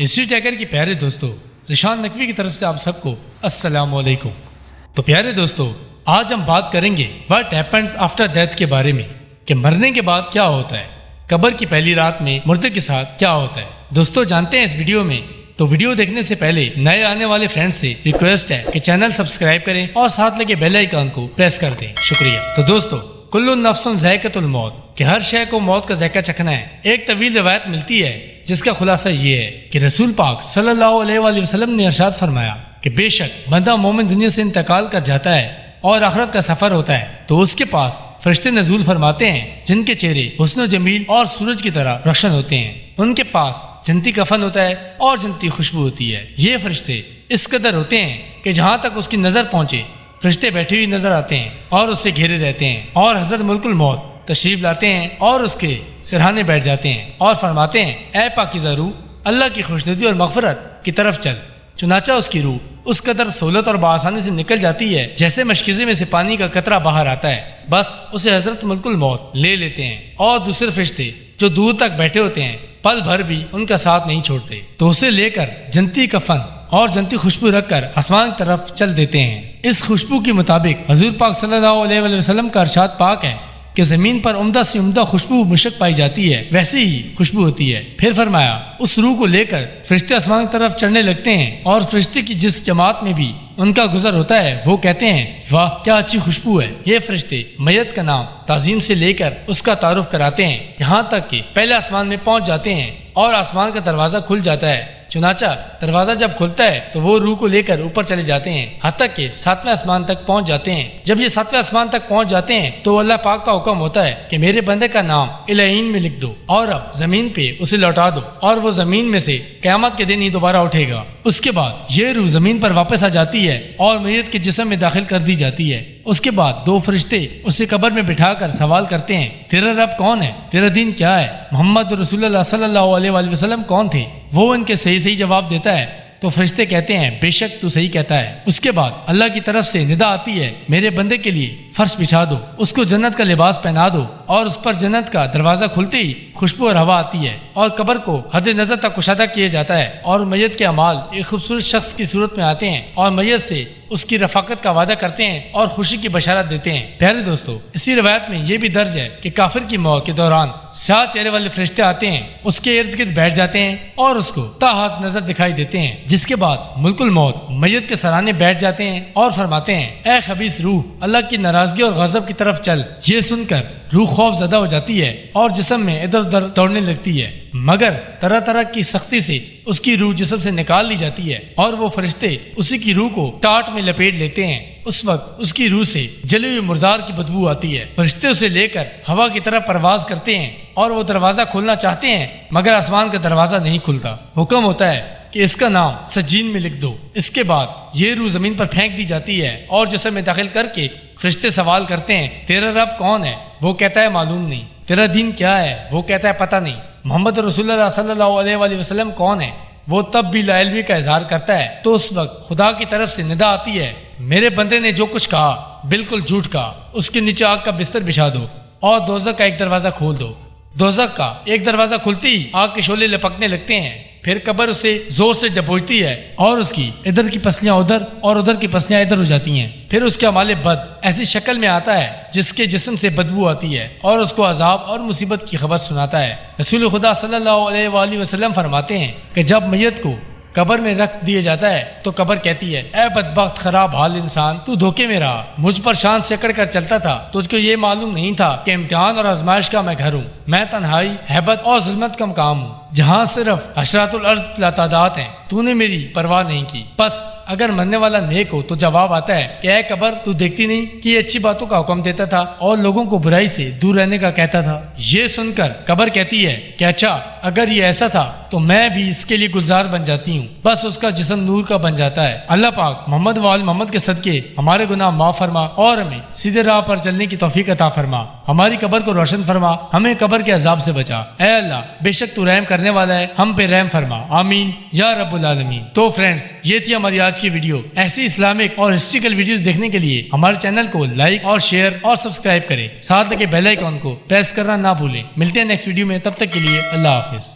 History taker کے پیارے دوستو، ذیشان نقوی کی طرف سے آپ سب کو السلام علیکم۔ تو پیارے دوستو، آج ہم بات کریں گے واٹ ہیپنز آفٹر ڈیتھ کے بارے میں، کہ مرنے کے بعد کیا ہوتا ہے، قبر کی پہلی رات میں مردے کے ساتھ کیا ہوتا ہے۔ دوستو جانتے ہیں اس ویڈیو میں، تو ویڈیو دیکھنے سے پہلے نئے آنے والے فرینڈ سے ریکویسٹ ہے کہ چینل سبسکرائب کریں اور ساتھ لگے بیل آئیکن کو پریس کر دیں۔ شکریہ۔ تو دوستو، کل نفس ذائقۃ الموت، کہ ہر شے کو موت کا ذائقہ چکھنا ہے۔ ایک طویل روایت ملتی ہے جس کا خلاصہ یہ ہے کہ رسول پاک صلی اللہ علیہ وآلہ وسلم نے ارشاد فرمایا کہ بے شک بندہ مومن دنیا سے انتقال کر جاتا ہے اور آخرت کا سفر ہوتا ہے تو اس کے پاس فرشتے نزول فرماتے ہیں جن کے چہرے حسن و جمیل اور سورج کی طرح روشن ہوتے ہیں۔ ان کے پاس جنتی کفن ہوتا ہے اور جنتی خوشبو ہوتی ہے۔ یہ فرشتے اس قدر ہوتے ہیں کہ جہاں تک اس کی نظر پہنچے فرشتے بیٹھے ہوئے نظر آتے ہیں اور اس سے گھیرے رہتے ہیں، اور حضرت ملک الموت تشریف لاتے ہیں اور اس کے سرہانے بیٹھ جاتے ہیں اور فرماتے ہیں اے پاکیزہ روح، اللہ کی خوشنودی اور مغفرت کی طرف چل۔ چنانچہ اس کی روح اس قدر سہولت اور بآسانی سے نکل جاتی ہے جیسے مشکیزے میں سے پانی کا قطرہ باہر آتا ہے، بس اسے حضرت ملک الموت لے لیتے ہیں، اور دوسرے فرشتے جو دور تک بیٹھے ہوتے ہیں پل بھر بھی ان کا ساتھ نہیں چھوڑتے، تو اسے لے کر جنتی کفن اور جنتی خوشبو رکھ کر آسمان کی طرف چل دیتے ہیں۔ اس خوشبو کے مطابق حضور پاک صلی اللہ علیہ وآلہ وسلم کا ارشاد پاک ہے کہ زمین پر عمدہ سے عمدہ خوشبو مشک پائی جاتی ہے، ویسے ہی خوشبو ہوتی ہے۔ پھر فرمایا اس روح کو لے کر فرشتے آسمان کی طرف چڑھنے لگتے ہیں، اور فرشتے کی جس جماعت میں بھی ان کا گزر ہوتا ہے وہ کہتے ہیں واہ کیا اچھی خوشبو ہے۔ یہ فرشتے میت کا نام تعظیم سے لے کر اس کا تعارف کراتے ہیں، یہاں تک کہ پہلے آسمان میں پہنچ جاتے ہیں اور آسمان کا دروازہ کھل جاتا ہے۔ چنانچہ دروازہ جب کھلتا ہے تو وہ روح کو لے کر اوپر چلے جاتے ہیں، حتیٰ کہ 7ویں آسمان تک پہنچ جاتے ہیں۔ جب یہ 7ویں آسمان تک پہنچ جاتے ہیں تو اللہ پاک کا حکم ہوتا ہے کہ میرے بندے کا نام الہین میں لکھ دو اور اب زمین پہ اسے لوٹا دو، اور وہ زمین میں سے قیامت کے دن ہی دوبارہ اٹھے گا۔ اس کے بعد یہ روح زمین پر واپس آ جاتی ہے اور میت کے جسم میں داخل کر دی جاتی ہے۔ اس کے بعد 2 فرشتے اسے قبر میں بٹھا کر سوال کرتے ہیں تیرا رب کون ہے، تیرا دین کیا ہے، محمد رسول اللہ صلی اللہ علیہ وآلہ وسلم کون تھے۔ وہ ان کے صحیح جواب دیتا ہے تو فرشتے کہتے ہیں بے شک تو صحیح کہتا ہے۔ اس کے بعد اللہ کی طرف سے ندا آتی ہے میرے بندے کے لیے فرش بچھا دو، اس کو جنت کا لباس پہنا دو، اور اس پر جنت کا دروازہ کھلتے ہی خوشبو اور ہوا آتی ہے، اور قبر کو حد نظر تک کشادہ کیا جاتا ہے، اور میت کے اعمال ایک خوبصورت شخص کی صورت میں آتے ہیں اور میت سے اس کی رفاقت کا وعدہ کرتے ہیں اور خوشی کی بشارت دیتے ہیں۔ پیارے دوستو، اسی روایت میں یہ بھی درج ہے کہ کافر کی موت کے دوران سیاہ چہرے والے فرشتے آتے ہیں، اس کے ارد گرد بیٹھ جاتے ہیں اور اس کو تاحت نظر دکھائی دیتے ہیں، جس کے بعد ملک الموت میت کے سرانے بیٹھ جاتے ہیں اور فرماتے ہیں اے خبیث روح، اللہ کی ناراضگی اور غضب کی طرف چل۔ یہ سن کر روح خوف زدہ ہو جاتی ہے اور جسم میں ادھر ادھر دوڑنے لگتی ہے، مگر طرح طرح کی سختی سے اس کی روح جسم سے نکال لی جاتی ہے، اور وہ فرشتے اسی کی روح کو ٹاٹ میں لپیٹ لیتے ہیں۔ اس وقت اس کی روح سے جلے ہوئے مردار کی بدبو آتی ہے۔ فرشتے اسے لے کر ہوا کی طرف پرواز کرتے ہیں اور وہ دروازہ کھولنا چاہتے ہیں مگر آسمان کا دروازہ نہیں کھلتا۔ حکم ہوتا ہے کہ اس کا نام سجین میں لکھ دو۔ اس کے بعد یہ روح زمین پر پھینک دی جاتی ہے اور جسم میں داخل کر کے فرشتے سوال کرتے ہیں تیرا رب کون ہے، وہ کہتا ہے معلوم نہیں۔ تیرا دین کیا ہے، وہ کہتا ہے پتہ نہیں۔ محمد رسول اللہ صلی اللہ علیہ وآلہ وسلم کون ہے، وہ تب بھی لا علمی کا اظہار کرتا ہے۔ تو اس وقت خدا کی طرف سے ندا آتی ہے میرے بندے نے جو کچھ کہا بالکل جھوٹ کہا، اس کے نیچے آگ کا بستر بچھا دو اور دوزخ کا ایک دروازہ کھول دو۔ دوزخ کا ایک دروازہ کھلتے ہی آگ کے شعلے لپکنے لگتے ہیں، پھر قبر اسے زور سے دبوچتی ہے اور اس کی ادھر کی پسلیاں ادھر اور ادھر کی پسلیاں ادھر ہو جاتی ہیں۔ پھر اس کے اعمال بد ایسی شکل میں آتا ہے جس کے جسم سے بدبو آتی ہے اور اس کو عذاب اور مصیبت کی خبر سناتا ہے۔ رسول خدا صلی اللہ علیہ وآلہ وسلم فرماتے ہیں کہ جب میت کو قبر میں رکھ دیا جاتا ہے تو قبر کہتی ہے اے بدبخت خراب حال انسان، تو دھوکے میں رہا، مجھ پر شان سے اکڑ کر چلتا تھا، تجھ کو یہ معلوم نہیں تھا کہ امتحان اور آزمائش کا میں گھر ہوں، میں تنہائی، ہیبت اور ظلمت کا مقام ہوں، جہاں صرف حشرات الارض کی لاتعداد ہیں، تو نے میری پرواہ نہیں کی۔ بس اگر مرنے والا نیک ہو تو جواب آتا ہے کہ اے قبر تو دیکھتی نہیں کہ یہ اچھی باتوں کا حکم دیتا تھا اور لوگوں کو برائی سے دور رہنے کا کہتا تھا۔ یہ سن کر قبر کہتی ہے کہ اچھا اگر یہ ایسا تھا تو میں بھی اس کے لیے گلزار بن جاتی ہوں، بس اس کا جسم نور کا بن جاتا ہے۔ اللہ پاک محمد و آل محمد کے صدقے ہمارے گناہ معاف فرما اور ہمیں سیدھے راہ پر چلنے کی توفیق عطا فرما، ہماری قبر کو روشن فرما، ہمیں قبر کے عذاب سے بچا۔ اے اللہ بے شک تو رحم کرنے والا ہے، ہم پہ رحم فرما، آمین یا رب العالمین۔ تو فرینڈز، یہ تھی ہماری آج کی ویڈیو۔ ایسی اسلامک اور ہسٹریکل ویڈیوز دیکھنے کے لیے ہمارے چینل کو لائک اور شیئر اور سبسکرائب کریں، ساتھ لگے بیل آئیکن کو پریس کرنا نہ بھولیں۔ ملتے ہیں نیکسٹ ویڈیو میں، تب تک کے لیے اللہ حافظ۔